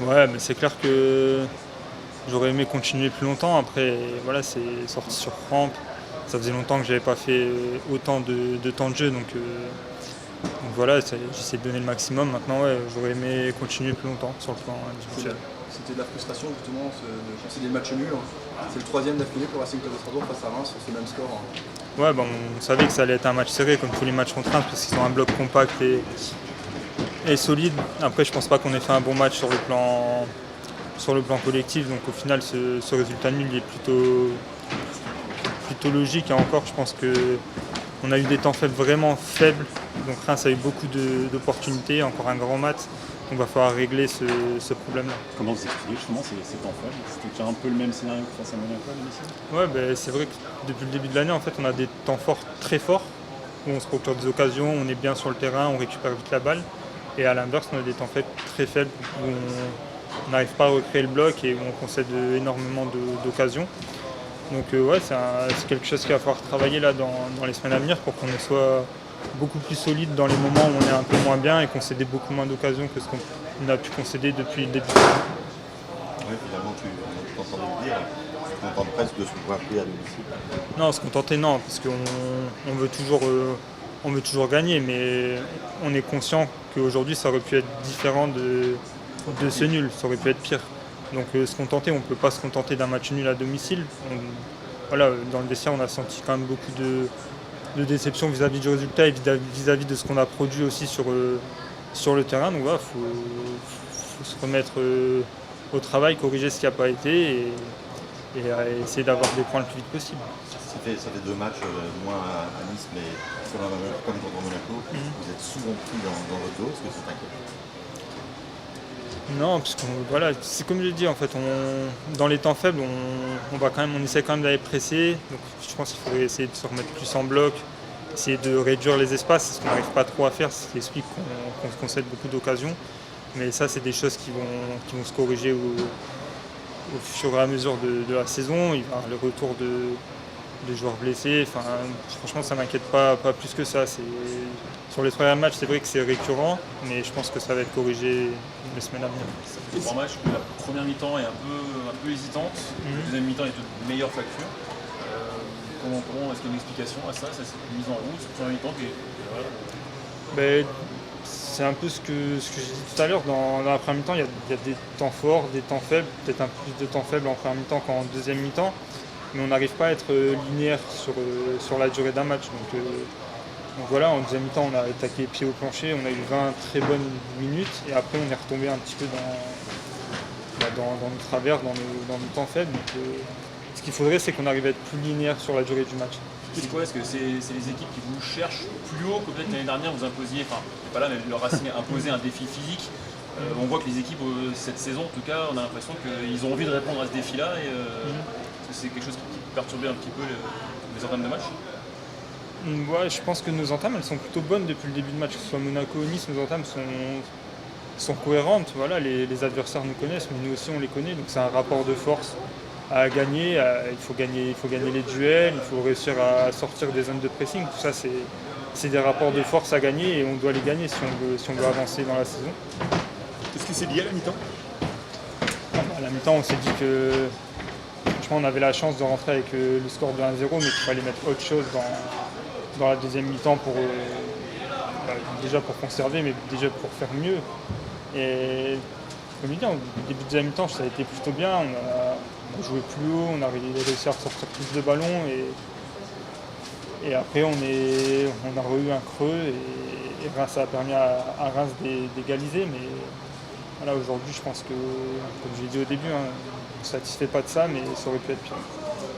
Ouais, mais c'est clair que j'aurais aimé continuer plus longtemps. Après, voilà, c'est sorti sur crampe. Ça faisait longtemps que j'avais pas fait autant de temps de jeu, donc voilà, j'essaie de donner le maximum. Maintenant, ouais, j'aurais aimé continuer plus longtemps sur le plan individuel. C'était de la frustration justement de concéder le match nul. C'est le troisième d'affilée pour Racing Club de Strasbourg face à Reims sur ce même score. Ouais, bon, on savait que ça allait être un match serré, comme tous les matchs contre Reims, parce qu'ils ont un bloc compact et solide. Après, je pense pas qu'on ait fait un bon match sur le plan collectif, donc au final, ce résultat nul il est plutôt logique. Et encore, je pense qu'on a eu des temps faibles vraiment faibles. Donc Reims a eu beaucoup d'opportunités, encore un grand match. Donc il va falloir régler ce problème-là. Comment vous expliquez justement ces temps faibles? C'était déjà un peu le même scénario que face à Monaco à domicile? Ouais, c'est vrai que depuis le début de l'année, en fait, on a des temps forts très forts, où on se procure des occasions, on est bien sur le terrain, on récupère vite la balle. Et à l'inverse, on a des temps faibles très faibles, où on n'arrive pas à recréer le bloc et où on concède énormément d'occasions. Donc ouais, c'est quelque chose qu'il va falloir travailler là dans les semaines à venir pour qu'on soit beaucoup plus solide dans les moments où on est un peu moins bien et concéder beaucoup moins d'occasions que ce qu'on a pu concéder depuis le début. Oui, finalement, tu t'entendais le dire, tu te contentes presque de se voir pris à domicile. Non, se contenter, non, parce qu'on veut toujours gagner, mais on est conscient qu'aujourd'hui ça aurait pu être différent de ce nul, ça aurait pu être pire. Donc se contenter, on ne peut pas se contenter d'un match nul à domicile. Voilà, dans le vestiaire, on a senti quand même beaucoup de déception vis-à-vis du résultat et vis-à-vis de ce qu'on a produit aussi sur le terrain. Donc voilà, faut se remettre au travail, corriger ce qui n'a pas été et essayer d'avoir des points le plus vite possible. Ça fait deux matchs, moins à Nice, mais comme contre Monaco. Vous êtes souvent pris dans votre dos. Est-ce que c'est inquiétant? Non, parce que voilà, c'est comme je l'ai dit, en fait, dans les temps faibles, on essaie quand même d'aller presser. Donc je pense qu'il faudrait essayer de se remettre plus en bloc, essayer de réduire les espaces, ce qu'on n'arrive pas trop à faire, ce qui explique qu'on se concède beaucoup d'occasions. Mais ça, c'est des choses qui vont se corriger au fur et à mesure de la saison. Il va y avoir le retour de joueurs blessés. Enfin, franchement, ça ne m'inquiète pas plus que ça. Sur les premiers matchs, c'est vrai que c'est récurrent, mais je pense que ça va être corrigé les semaines à venir. Ça fait 3 matchs où la première mi-temps est un peu hésitante, la deuxième mi-temps est de meilleure facture. Comment est-ce qu'il y a une explication à ça? Ça s'est mise en route, cette première mi-temps qui est. Voilà. Ben, c'est un peu ce que j'ai dit tout à l'heure. Dans la première mi-temps, il y a des temps forts, des temps faibles, peut-être un peu plus de temps faibles en première mi-temps qu'en deuxième mi-temps. Mais on n'arrive pas à être linéaire sur la durée d'un match. Donc voilà, en deuxième mi-temps, on a attaqué pied au plancher, on a eu 20 très bonnes minutes et après on est retombé un petit peu dans nos travers, dans nos temps faibles. Donc, ce qu'il faudrait, c'est qu'on arrive à être plus linéaire sur la durée du match. C'est quoi? Est-ce que c'est les équipes qui vous cherchent plus haut que peut-être l'année dernière vous imposiez, enfin, pas là, mais le Racing a imposé un défi physique? On voit que les équipes, cette saison en tout cas, on a l'impression qu'ils ont envie de répondre à ce défi-là et c'est quelque chose qui perturbait un petit peu les entames de match. Ouais, je pense que nos entames, elles sont plutôt bonnes depuis le début de match, que ce soit Monaco ou Nice, nos entames sont cohérentes. Voilà, les adversaires nous connaissent, mais nous aussi on les connaît, donc c'est un rapport de force à gagner. Il faut gagner les duels, il faut réussir à sortir des zones de pressing. Tout ça, c'est des rapports de force à gagner et on doit les gagner si on veut avancer dans la saison. Est-ce que c'est lié à la mi-temps? À la mi-temps, on s'est dit que franchement, on avait la chance de rentrer avec le score de 1-0, mais qu'il fallait mettre autre chose dans la deuxième mi-temps déjà pour conserver, mais déjà pour faire mieux. Et comme je dis, au début de la mi-temps, ça a été plutôt bien. On a joué plus haut, on a réussi à ressortir plus de ballons. Et après, on a eu un creux et ça a permis à Reims d'égaliser. Mais voilà, aujourd'hui, je pense que, comme je l'ai dit au début, on ne se satisfait pas de ça, mais ça aurait pu être pire.